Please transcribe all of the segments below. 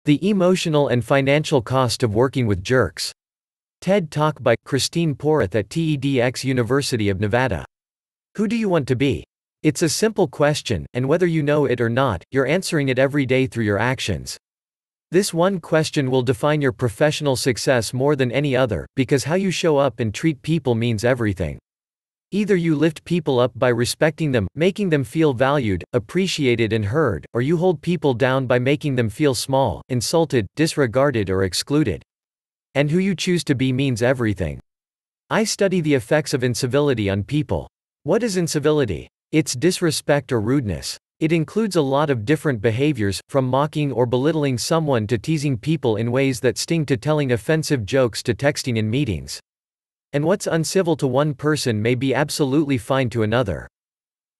The Emotional and Financial Cost of Working with Jerks. TED Talk by Christine Porath at TEDx University of Nevada. Who do you want to be? It's a simple question, and whether you know it or not, you're answering it every day through your actions. This one question will define your professional success more than any other, because how you show up and treat people means everything. Either you lift people up by respecting them, making them feel valued, appreciated and heard, or you hold people down by making them feel small, insulted, disregarded or excluded. And who you choose to be means everything. I study the effects of incivility on people. What is incivility? It's disrespect or rudeness. It includes a lot of different behaviors, from mocking or belittling someone to teasing people in ways that sting to telling offensive jokes to texting in meetings. And what's uncivil to one person may be absolutely fine to another.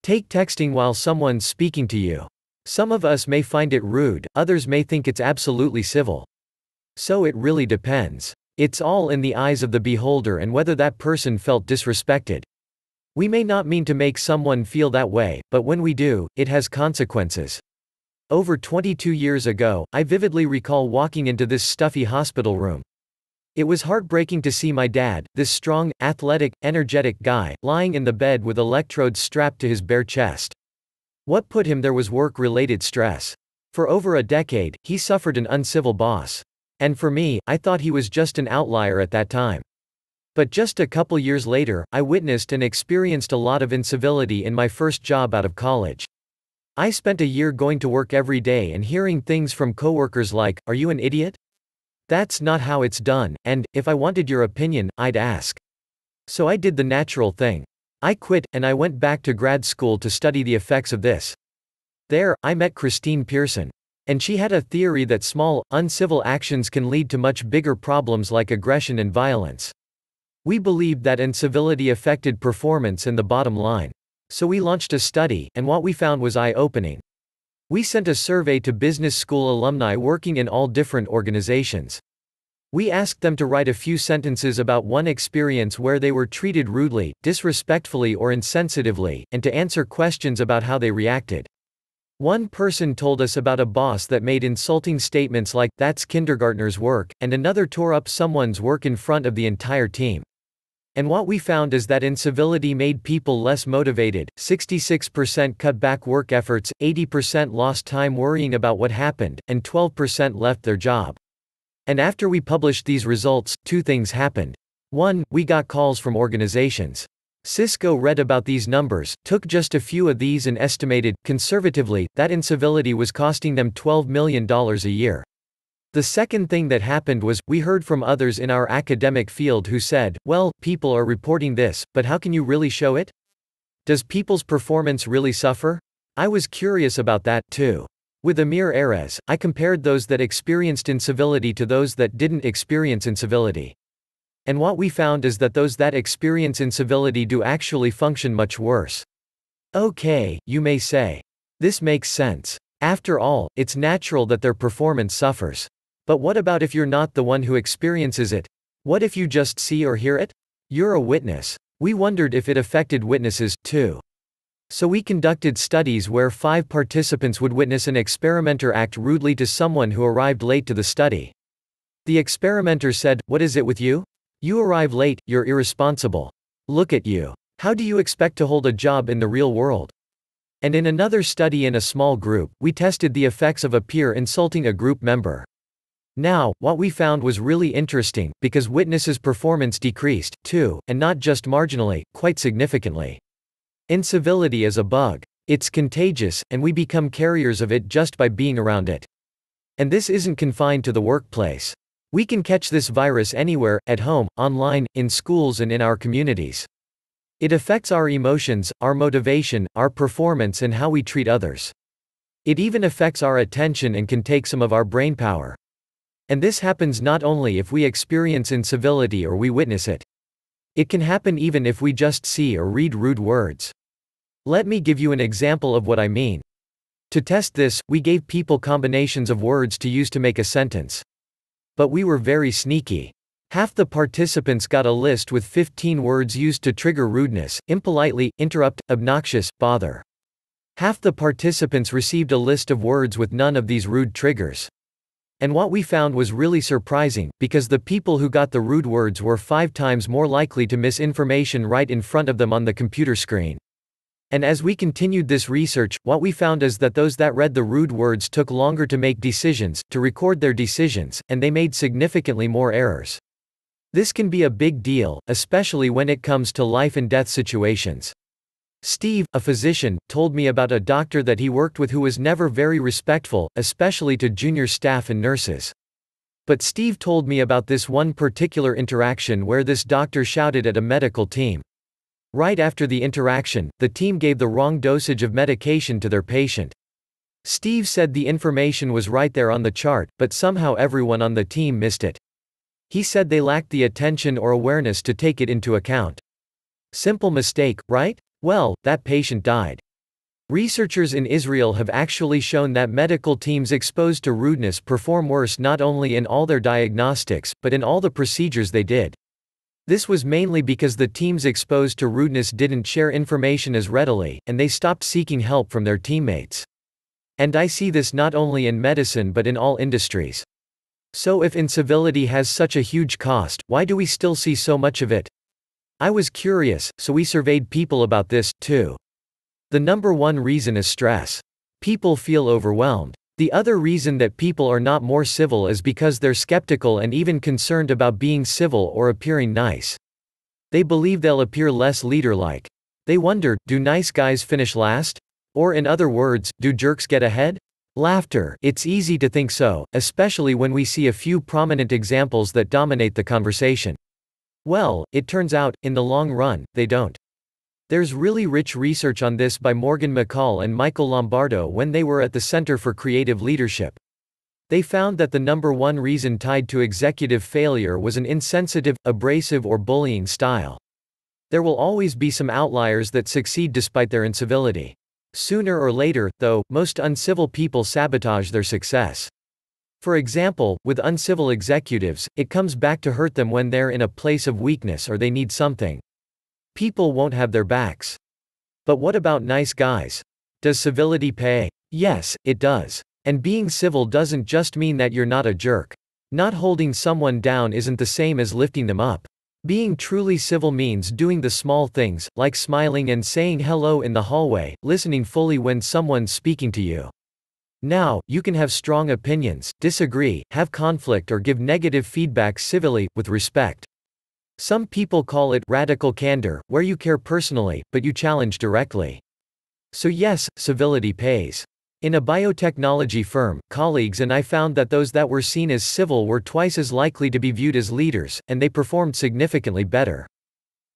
Take texting while someone's speaking to you. Some of us may find it rude, others may think it's absolutely civil. So it really depends. It's all in the eyes of the beholder and whether that person felt disrespected. We may not mean to make someone feel that way, but when we do, it has consequences. Over 22 years ago, I vividly recall walking into this stuffy hospital room. It was heartbreaking to see my dad, this strong, athletic, energetic guy, lying in the bed with electrodes strapped to his bare chest. What put him there was work-related stress. For over a decade, he suffered an uncivil boss. And for me, I thought he was just an outlier at that time. But just a couple years later, I witnessed and experienced a lot of incivility in my first job out of college. I spent a year going to work every day and hearing things from coworkers like, "Are you an idiot? That's not how it's done," and, if I wanted your opinion, I'd ask. So I did the natural thing. I quit, and I went back to grad school to study the effects of this. There, I met Christine Pearson. And she had a theory that small, uncivil actions can lead to much bigger problems like aggression and violence. We believed that incivility affected performance and the bottom line. So we launched a study, and what we found was eye-opening. We sent a survey to business school alumni working in all different organizations. We asked them to write a few sentences about one experience where they were treated rudely, disrespectfully or insensitively, and to answer questions about how they reacted. One person told us about a boss that made insulting statements like, "That's kindergartner's work," and another tore up someone's work in front of the entire team. And what we found is that incivility made people less motivated. 66% cut back work efforts, 80% lost time worrying about what happened, and 12% left their job. And after we published these results, two things happened. One, we got calls from organizations. Cisco read about these numbers, took just a few of these and estimated, conservatively, that incivility was costing them $12 million a year. The second thing that happened was, we heard from others in our academic field who said, "Well, people are reporting this, but how can you really show it? Does people's performance really suffer?" I was curious about that, too. With Amir Erez, I compared those that experienced incivility to those that didn't experience incivility. And what we found is that those that experience incivility do actually function much worse. Okay, you may say. This makes sense. After all, it's natural that their performance suffers. But what about if you're not the one who experiences it? What if you just see or hear it? You're a witness. We wondered if it affected witnesses, too. So we conducted studies where 5 participants would witness an experimenter act rudely to someone who arrived late to the study. The experimenter said, "What is it with you? You arrive late, you're irresponsible. Look at you. How do you expect to hold a job in the real world?" And in another study in a small group, we tested the effects of a peer insulting a group member. Now, what we found was really interesting, because witnesses' performance decreased, too, and not just marginally, quite significantly. Incivility is a bug. It's contagious, and we become carriers of it just by being around it. And this isn't confined to the workplace. We can catch this virus anywhere, at home, online, in schools and in our communities. It affects our emotions, our motivation, our performance and how we treat others. It even affects our attention and can take some of our brainpower. And this happens not only if we experience incivility or we witness it. It can happen even if we just see or read rude words. Let me give you an example of what I mean. To test this, we gave people combinations of words to use to make a sentence. But we were very sneaky. Half the participants got a list with 15 words used to trigger rudeness: impolitely, interrupt, obnoxious, bother. Half the participants received a list of words with none of these rude triggers. And what we found was really surprising, because the people who got the rude words were 5 times more likely to miss information right in front of them on the computer screen. And as we continued this research, what we found is that those that read the rude words took longer to make decisions, to record their decisions, and they made significantly more errors. This can be a big deal, especially when it comes to life and death situations. Steve, a physician, told me about a doctor that he worked with who was never very respectful, especially to junior staff and nurses. But Steve told me about this one particular interaction where this doctor shouted at a medical team. Right after the interaction, the team gave the wrong dosage of medication to their patient. Steve said the information was right there on the chart, but somehow everyone on the team missed it. He said they lacked the attention or awareness to take it into account. Simple mistake, right? Well, that patient died. Researchers in Israel have actually shown that medical teams exposed to rudeness perform worse not only in all their diagnostics, but in all the procedures they did. This was mainly because the teams exposed to rudeness didn't share information as readily, and they stopped seeking help from their teammates. And I see this not only in medicine but in all industries. So if incivility has such a huge cost, why do we still see so much of it? I was curious, so we surveyed people about this, too. The number one reason is stress. People feel overwhelmed. The other reason that people are not more civil is because they're skeptical and even concerned about being civil or appearing nice. They believe they'll appear less leader-like. They wonder, do nice guys finish last? Or in other words, do jerks get ahead? Laughter. It's easy to think so, especially when we see a few prominent examples that dominate the conversation. Well, it turns out, in the long run, they don't. There's really rich research on this by Morgan McCall and Michael Lombardo when they were at the Center for Creative Leadership. They found that the number one reason tied to executive failure was an insensitive, abrasive or bullying style. There will always be some outliers that succeed despite their incivility. Sooner or later, though, most uncivil people sabotage their success. For example, with uncivil executives, it comes back to hurt them when they're in a place of weakness or they need something. People won't have their backs. But what about nice guys? Does civility pay? Yes, it does. And being civil doesn't just mean that you're not a jerk. Not holding someone down isn't the same as lifting them up. Being truly civil means doing the small things, like smiling and saying hello in the hallway, listening fully when someone's speaking to you. Now, you can have strong opinions, disagree, have conflict or give negative feedback civilly, with respect. Some people call it radical candor, where you care personally, but you challenge directly. So yes, civility pays. In a biotechnology firm, colleagues and I found that those that were seen as civil were twice as likely to be viewed as leaders, and they performed significantly better.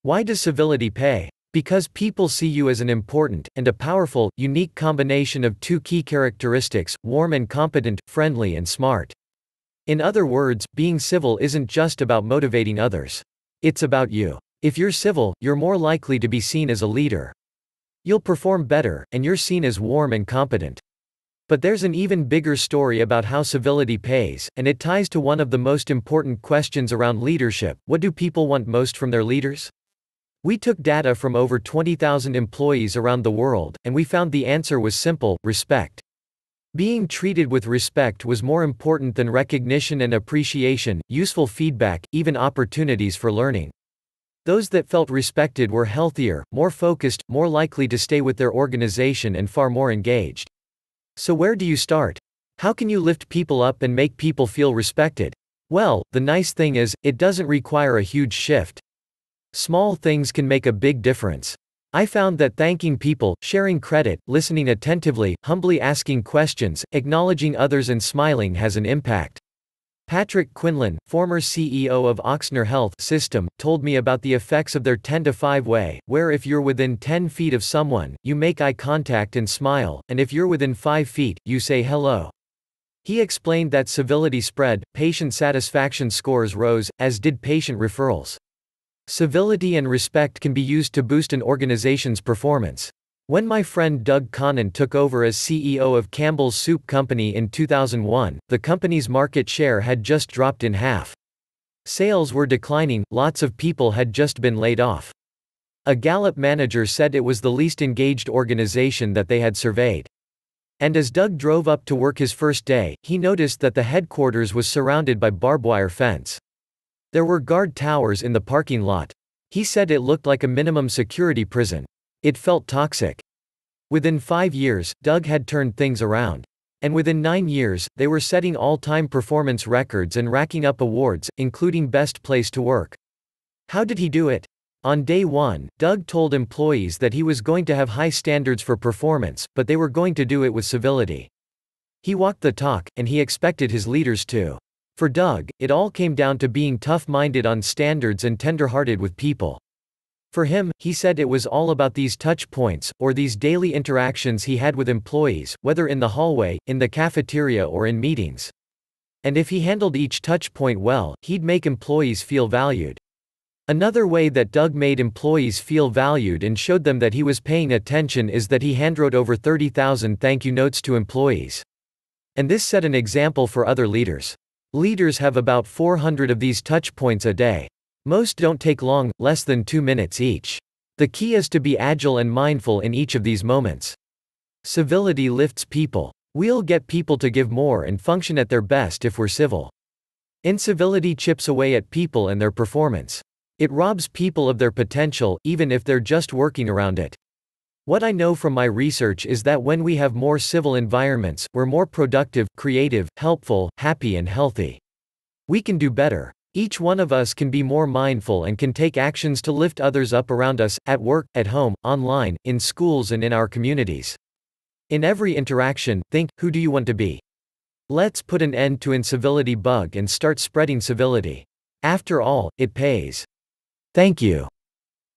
Why does civility pay? Because people see you as an important, and a powerful, unique combination of two key characteristics: warm and competent, friendly and smart. In other words, being civil isn't just about motivating others. It's about you. If you're civil, you're more likely to be seen as a leader. You'll perform better, and you're seen as warm and competent. But there's an even bigger story about how civility pays, and it ties to one of the most important questions around leadership: what do people want most from their leaders? We took data from over 20,000 employees around the world, and we found the answer was simple: respect. Being treated with respect was more important than recognition and appreciation, useful feedback, even opportunities for learning. Those that felt respected were healthier, more focused, more likely to stay with their organization and far more engaged. So where do you start? How can you lift people up and make people feel respected? Well, the nice thing is, it doesn't require a huge shift. Small things can make a big difference. I found that thanking people, sharing credit, listening attentively, humbly asking questions, acknowledging others and smiling has an impact. Patrick Quinlan, former CEO of Ochsner Health System, told me about the effects of their 10-to-5 way, where if you're within 10 feet of someone, you make eye contact and smile, and if you're within 5 feet, you say hello. He explained that civility spread, patient satisfaction scores rose, as did patient referrals. Civility and respect can be used to boost an organization's performance. When my friend Doug Conant took over as CEO of Campbell's Soup Company in 2001, the company's market share had just dropped in half. Sales were declining, lots of people had just been laid off. A Gallup manager said it was the least engaged organization that they had surveyed. And as Doug drove up to work his first day, he noticed that the headquarters was surrounded by barbed wire fence. There were guard towers in the parking lot. He said it looked like a minimum security prison. It felt toxic. Within 5 years, Doug had turned things around. And within 9 years, they were setting all-time performance records and racking up awards, including Best Place to Work. How did he do it? On day 1, Doug told employees that he was going to have high standards for performance, but they were going to do it with civility. He walked the talk, and he expected his leaders to. For Doug, it all came down to being tough-minded on standards and tender-hearted with people. For him, he said it was all about these touch points, or these daily interactions he had with employees, whether in the hallway, in the cafeteria or in meetings. And if he handled each touch point well, he'd make employees feel valued. Another way that Doug made employees feel valued and showed them that he was paying attention is that he handwrote over 30,000 thank you notes to employees. And this set an example for other leaders. Leaders have about 400 of these touch points a day. Most don't take long, less than 2 minutes each. The key is to be agile and mindful in each of these moments. Civility lifts people. We'll get people to give more and function at their best if we're civil. Incivility chips away at people and their performance. It robs people of their potential, even if they're just working around it. What I know from my research is that when we have more civil environments, we're more productive, creative, helpful, happy and healthy. We can do better. Each one of us can be more mindful and can take actions to lift others up around us, at work, at home, online, in schools and in our communities. In every interaction, think, who do you want to be? Let's put an end to incivility bug and start spreading civility. After all, it pays. Thank you.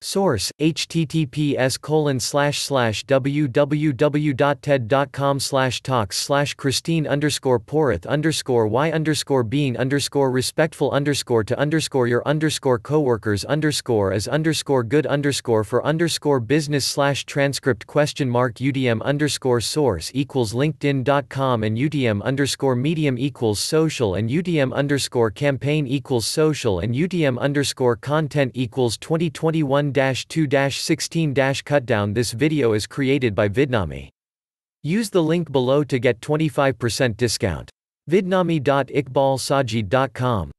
Source: https://www.ted.com/talks/christine_poreth_why_being_for_underscore as_for being_source equals LinkedIn.com and UTM_medium=social and UTM_content=2021-2-16-cutdown. This video is created by Vidnami. Use the link below to get 25% discount. Vidnami.iqbalsajid.com